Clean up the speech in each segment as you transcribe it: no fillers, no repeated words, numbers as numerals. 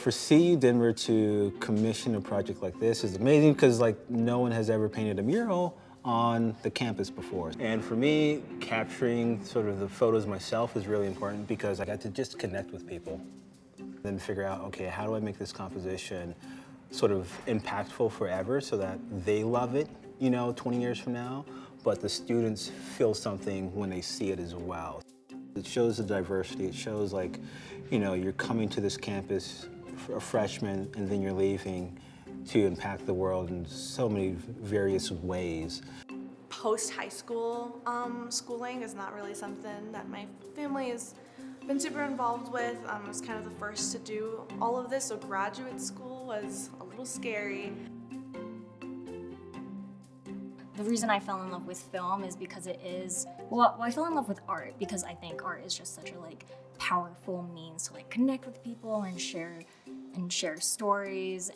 For CU Denver to commission a project like this is amazing because no one has ever painted a mural on the campus before. And for me, capturing sort of the photos myself is really important because I got to just connect with people. Then figure out, okay, how do I make this composition sort of impactful forever so that they love it, 20 years from now, but the students feel something when they see it as well. It shows the diversity. It shows you're coming to this campus a freshman and then you're leaving to impact the world in so many various ways. Post-high school schooling is not really something that my family has been super involved with. I was kind of the first to do all of this, so graduate school was a little scary. The reason I fell in love with film is because I fell in love with art because I think art is just such a powerful means to connect with people and share stories.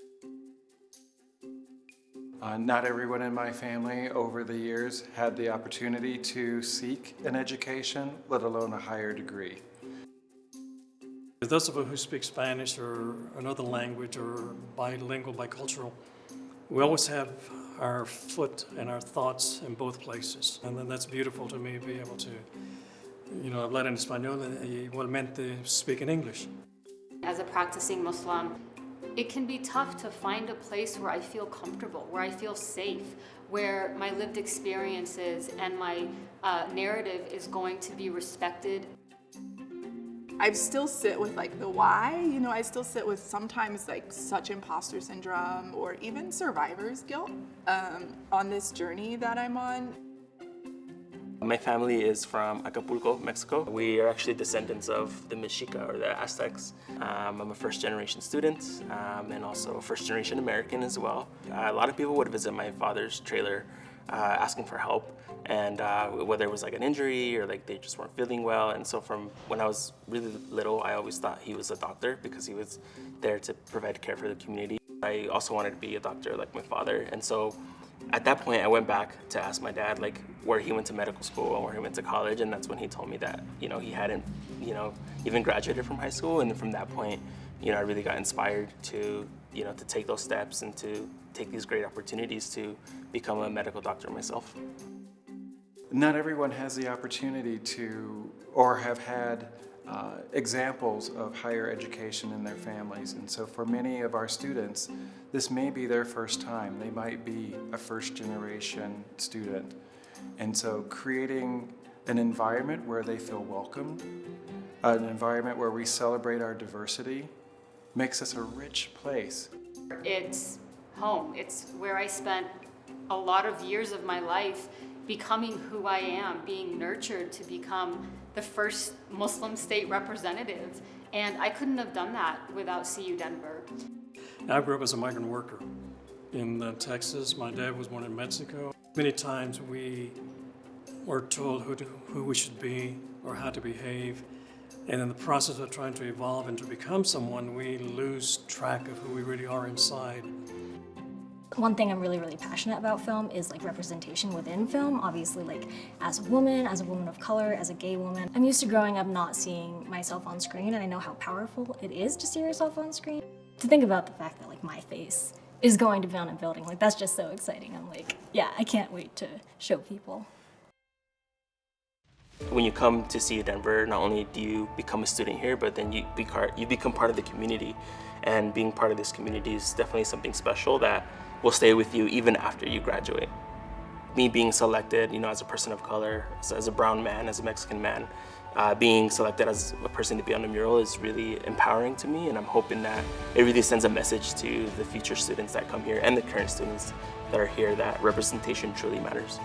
Not everyone in my family over the years had the opportunity to seek an education, let alone a higher degree. Those of us who speak Spanish or another language or bilingual, bicultural, we always have our foot and our thoughts in both places. And then that's beautiful to me, be able to, hablar en español y igualmente speak in English. As a practicing Muslim, it can be tough to find a place where I feel comfortable, where I feel safe, where my lived experiences and my narrative is going to be respected. I still sit with the why, I still sit with sometimes such imposter syndrome or even survivor's guilt on this journey that I'm on. My family is from Acapulco, Mexico. We are actually descendants of the Mexica or the Aztecs. I'm a first-generation student and also a first-generation American as well. A lot of people would visit my father's trailer asking for help, and whether it was an injury or they just weren't feeling well. And so from when I was really little, I always thought he was a doctor because he was there to provide care for the community. I also wanted to be a doctor like my father, and so at that point, I went back to ask my dad where he went to medical school and where he went to college, and that's when he told me that he hadn't even graduated from high school. And from that point, I really got inspired to to take those steps and to take these great opportunities to become a medical doctor myself. Not everyone has the opportunity to or have had examples of higher education in their families. And so for many of our students, this may be their first time. They might be a first-generation student. And so creating an environment where they feel welcome, an environment where we celebrate our diversity, makes us a rich place. It's home. It's where I spent a lot of years of my life becoming who I am, being nurtured to become the first Muslim state representative. And I couldn't have done that without CU Denver. I grew up as a migrant worker in Texas. My dad was born in Mexico. Many times we were told who we should be or how to behave. And in the process of trying to evolve and to become someone, we lose track of who we really are inside. One thing I'm really, really passionate about film is representation within film. Obviously, as a woman of color, as a gay woman, I'm used to growing up not seeing myself on screen, and I know how powerful it is to see yourself on screen. To think about the fact that my face is going to be on a building, that's just so exciting. I'm yeah, I can't wait to show people. When you come to CU Denver, not only do you become a student here, but then you become part of the community. And being part of this community is definitely something special that will stay with you even after you graduate. Me being selected, as a person of color, as a brown man, as a Mexican man, being selected as a person to be on a mural is really empowering to me, and I'm hoping that it really sends a message to the future students that come here and the current students that are here that representation truly matters.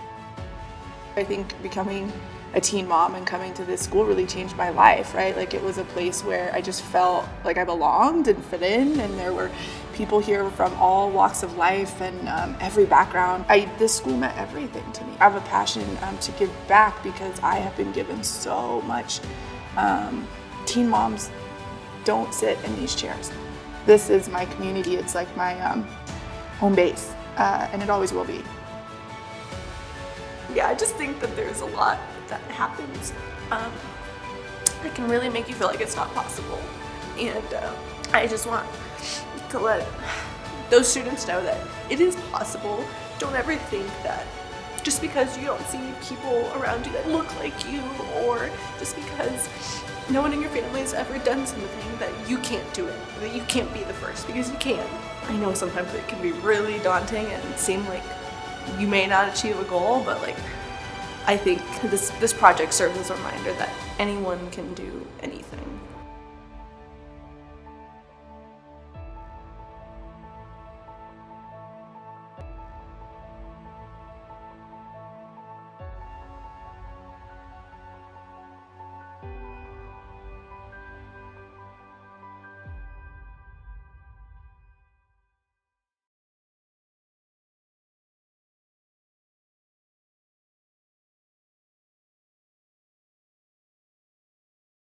I think becoming a teen mom and coming to this school really changed my life, right? It was a place where I just felt like I belonged and fit in, and there were people here from all walks of life and every background. This school meant everything to me. I have a passion to give back because I have been given so much. Teen moms don't sit in these chairs. This is my community. It's my home base, and it always will be. Yeah, I just think that there's a lot that happens that can really make you feel like it's not possible. And I just want to let those students know that it is possible. Don't ever think that just because you don't see people around you that look like you, or just because no one in your family has ever done something, that you can't do it, that you can't be the first, because you can. I know sometimes it can be really daunting and seem like you may not achieve a goal, but like I think this project serves as a reminder that anyone can do anything.